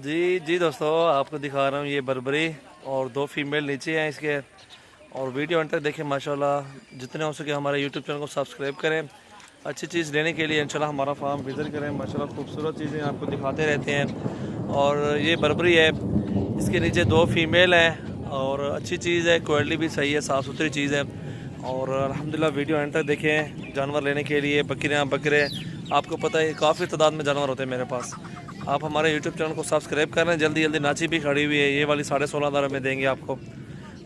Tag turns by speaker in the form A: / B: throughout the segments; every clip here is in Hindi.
A: जी जी दोस्तों, आपको दिखा रहा हूँ ये बर्बरी और दो फीमेल नीचे हैं इसके। और वीडियो अंत तक देखें माशाल्लाह। जितने हो सके हमारे यूट्यूब चैनल को सब्सक्राइब करें। अच्छी चीज़ लेने के लिए इंशाल्लाह हमारा फार्म विज़िट करें। माशाल्लाह खूबसूरत चीज़ें आपको दिखाते रहते हैं। और ये बर्बरी है, इसके नीचे दो फीमेल हैं और अच्छी चीज़ है, क्वालिटी भी सही है, साफ़ सुथरी चीज़ है। और अल्हम्दुलिल्लाह वीडियो एंड तक देखें। जानवर लेने के लिए बकरियाँ बकरे, आपको पता है काफ़ी तादाद में जानवर होते हैं मेरे पास। आप हमारे यूट्यूब चैनल को सब्सक्राइब कर लें जल्दी जल्दी। नाची भी खड़ी हुई है, ये वाली 16,500 में देंगे आपको।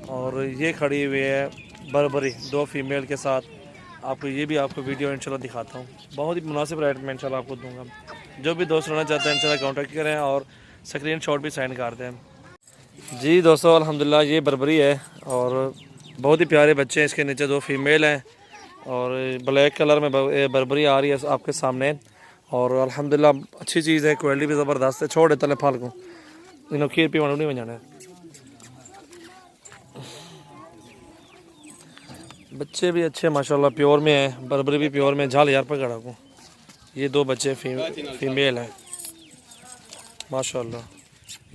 A: और ये खड़ी हुई है बर्बरी दो फीमेल के साथ। आपको ये भी आपको वीडियो इंशाल्लाह दिखाता हूँ। बहुत ही मुनासिब रेट में इंशाल्लाह आपको दूंगा। जो भी दोस्त रहना चाहते हैं इंशाल्लाह कॉन्टैक्ट करें और स्क्रीन शॉट भी सेंड कर दें। जी दोस्तों, अल्हम्दुलिल्लाह ये बर्बरी है और बहुत ही प्यारे बच्चे हैं। इसके नीचे दो फीमेल हैं और ब्लैक कलर में बर्बरी आ रही है आपके सामने। और अल्हम्दुलिल्लाह अच्छी चीज़ है, क्वालिटी भी ज़बरदस्त है। छोड़ देता फल को इन खीर पी नहीं बजाना है। बच्चे भी अच्छे माशाल्लाह प्योर में है, बर्बरी भी प्योर में। झाल यार पकड़ा को ये दो बच्चे फीमेल हैं माशाल्लाह।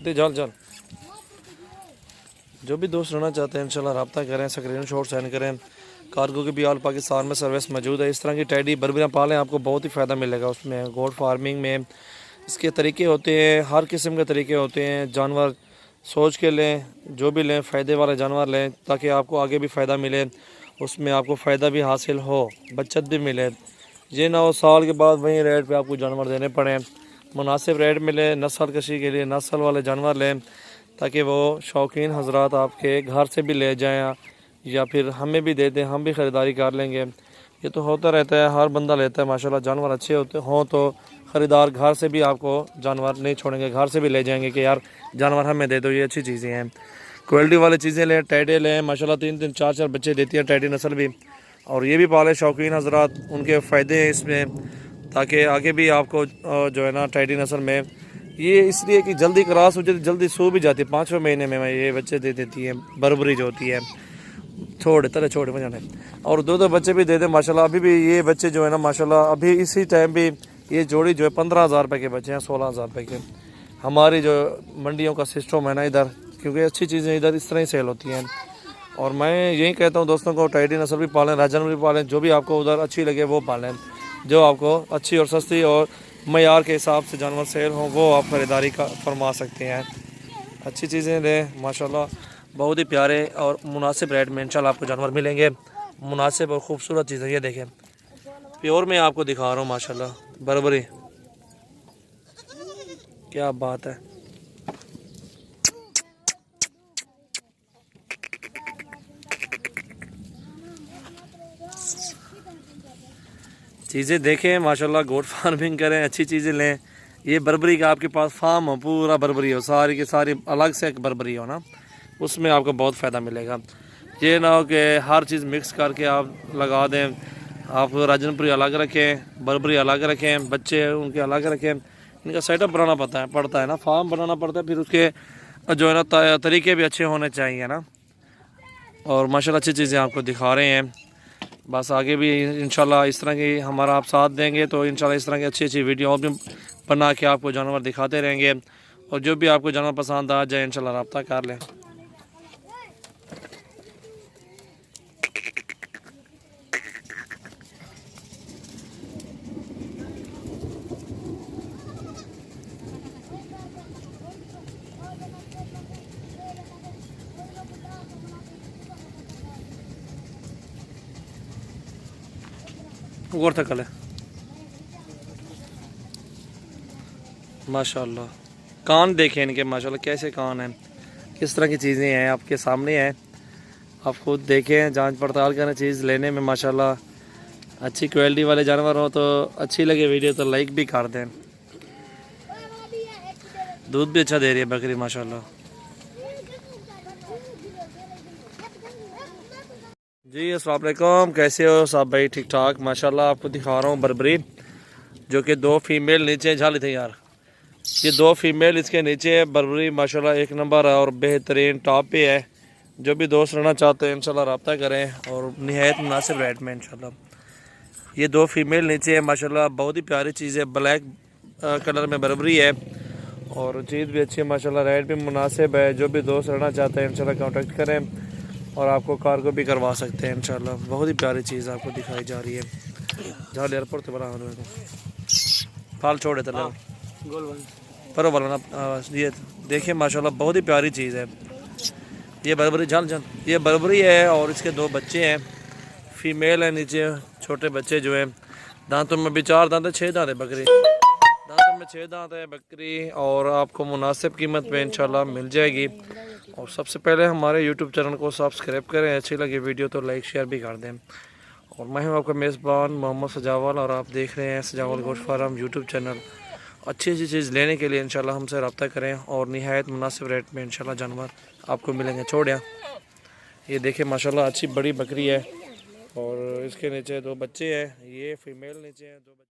A: दे झाल झाल। जो भी दोस्त रहना चाहते हैं इंशाल्लाह रब्ता करें, स्क्रीन शॉट सेंड करें। कार्गो की भी ऑल पाकिस्तान में सर्विस मौजूद है। इस तरह की टैडी बर्बरियाँ पालें, आपको बहुत ही फ़ायदा मिलेगा उसमें। गोट फार्मिंग में इसके तरीके होते हैं, हर किस्म के तरीके होते हैं। जानवर सोच के लें, जो भी लें फ़ायदे वाले जानवर लें ताकि आपको आगे भी फ़ायदा मिले, उसमें आपको फ़ायदा भी हासिल हो, बचत भी मिले। ये ना हो साल के बाद वही रेट पे आपको जानवर देने पड़े। मुनासिब रेट मिले, नस्ल कशी के लिए नस्ल वाले जानवर लें ताकि वो शौकीन हजरात आपके घर से भी ले जाएं या फिर हमें भी दे दें, हम भी ख़रीदारी कर लेंगे। ये तो होता रहता है, हर बंदा लेता है माशाल्लाह। जानवर अच्छे होते हों तो ख़रीदार घर से भी आपको जानवर नहीं छोड़ेंगे, घर से भी ले जाएंगे कि यार जानवर हमें दे दो, ये अच्छी चीज़ें हैं। क्वालिटी वाली चीज़ें लें, टैडे लें माशाल्लाह। 3-3 4-4 बच्चे देती है टैडी नस्ल भी। और ये भी पाले शौकीन हजरात, उनके फ़ायदे हैं इसमें ताकि आगे भी आपको जो है ना टैडी नस्ल में ये इसलिए कि जल्दी क्रॉस हो जाती, जल्दी सो भी जाती है। 5वें महीने में ये बच्चे दे देती है बर्बरी जो होती है। छोटे बजाने और दो बच्चे भी दे दे माशाल्लाह। अभी भी ये बच्चे जो है ना माशाल्लाह, अभी इसी टाइम भी ये जोड़ी जो है 15,000 रुपये के बच्चे हैं, 16,000 रुपये के। हमारी जो मंडियों का सिस्टम है ना इधर, क्योंकि अच्छी चीज़ें इधर इस तरह ही सेल होती हैं। और मैं यही कहता हूँ दोस्तों को, टैडी नस्ल भी पालें, राजन भी पालें, जो भी आपको उधर अच्छी लगे वो पालें। जो आपको अच्छी और सस्ती और मयार के हिसाब से जानवर सेल हों वो आप ख़रीदारी का फरमा सकते हैं। अच्छी चीज़ें लें माशाल्लाह। बहुत ही प्यारे और मुनासिब रेट में इंशाल्लाह आपको जानवर मिलेंगे। मुनासिब और ख़ूबसूरत चीज़ें ये देखें, प्योर में आपको दिखा रहा हूँ माशाल्लाह बर्बरी। क्या बात है। चीज़ें देखें माशाल्लाह, गोट फार्मिंग करें, अच्छी चीज़ें लें। ये बर्बरी का आपके पास फार्म हो, पूरा बर्बरी हो, सारी की सारी अलग से एक बर्बरी हो ना, उसमें आपको बहुत फ़ायदा मिलेगा। ये ना हो कि हर चीज़ मिक्स करके आप लगा दें। आप राजनपुरी अलग रखें, बर्बरी अलग रखें, बच्चे उनके अलग रखें। इनका सेटअप बनाना पड़ता है ना, फार्म बनाना पड़ता है। फिर उसके जो है ना तरीके भी अच्छे होने चाहिए ना। और माशाल्लाह अच्छी चीज़ें आपको दिखा रहे हैं। बस आगे भी इंशाल्लाह इस तरह की हमारा आप साथ देंगे तो इंशाल्लाह इस तरह की अच्छी अच्छी वीडियो और भी बना के आपको जानवर दिखाते रहेंगे। और जो भी आपको जानवर पसंद आ जाए इंशाल्लाह रब्ता कर लें। गौर तक है माशाल्लाह। कान देखें इनके माशाल्लाह, कैसे कान हैं, किस तरह की चीज़ें हैं आपके सामने हैं। आप खुद देखें, जांच पड़ताल करें चीज़ लेने में माशाल्लाह। अच्छी क्वालिटी वाले जानवर हो तो अच्छी लगे वीडियो तो लाइक भी कर दें। दूध भी अच्छा दे रही है बकरी माशाल्लाह। जी अस्सलाम वालेकुम, कैसे हो सब भाई? ठीक ठाक माशाल्लाह। आपको दिखा रहा हूँ बर्बरी, जो कि दो फीमेल नीचे झाली थे यार। ये दो फीमेल इसके नीचे है। बर्बरी माशाल्लाह एक नंबर है और बेहतरीन टॉप पे है। जो भी दोस्त रहना चाहते हैं इंशाल्लाह रब्ता करें और निहायत मुनासिब रेट में इंशाल्लाह। ये दो फीमेल नीचे है माशाल्लाह, बहुत ही प्यारी चीज़ है। ब्लैक कलर में बर्बरी है और चीज़ भी अच्छी है माशाल्लाह, रेट भी मुनासिब है। जो भी दोस्त रहना चाहते हैं इंशाल्लाह कांटेक्ट करें और आपको कार्गो भी करवा सकते हैं इंशाल्लाह। बहुत ही प्यारी चीज़ आपको दिखाई जा रही है। जहाँ एयरपोर्ट से बना फाल छोड़े तले पर वाला ना ये देखिए माशाल्लाह बहुत ही प्यारी चीज़ है। ये बर्बरी ये बर्बरी है और इसके 2 बच्चे हैं, फीमेल है। नीचे छोटे बच्चे जो हैं, दांतों में भी 4 दांत है, 6 दांत है बकरी, दांतों में 6 दांत है बकरी। और आपको मुनासिब कीमत पे इंशाल्लाह मिल जाएगी। और सबसे पहले हमारे यूट्यूब चैनल को सब्सक्राइब करें, अच्छी लगी वीडियो तो लाइक शेयर भी कर दें। और मैं हूं आपका मेज़बान मोहम्मद सजावल और आप देख रहे हैं सजावल गोश्त फार्म यूट्यूब चैनल। अच्छी चीज़ लेने के लिए इंशाल्लाह हमसे रब्ता करें और निहायत मुनासिब रेट में इंशाल्लाह जानवर आपको मिलेंगे। छोड़िया ये देखें माशाल्लाह अच्छी बड़ी बकरी है और इसके नीचे 2 बच्चे हैं, ये फीमेल नीचे हैं 2 बच्चे।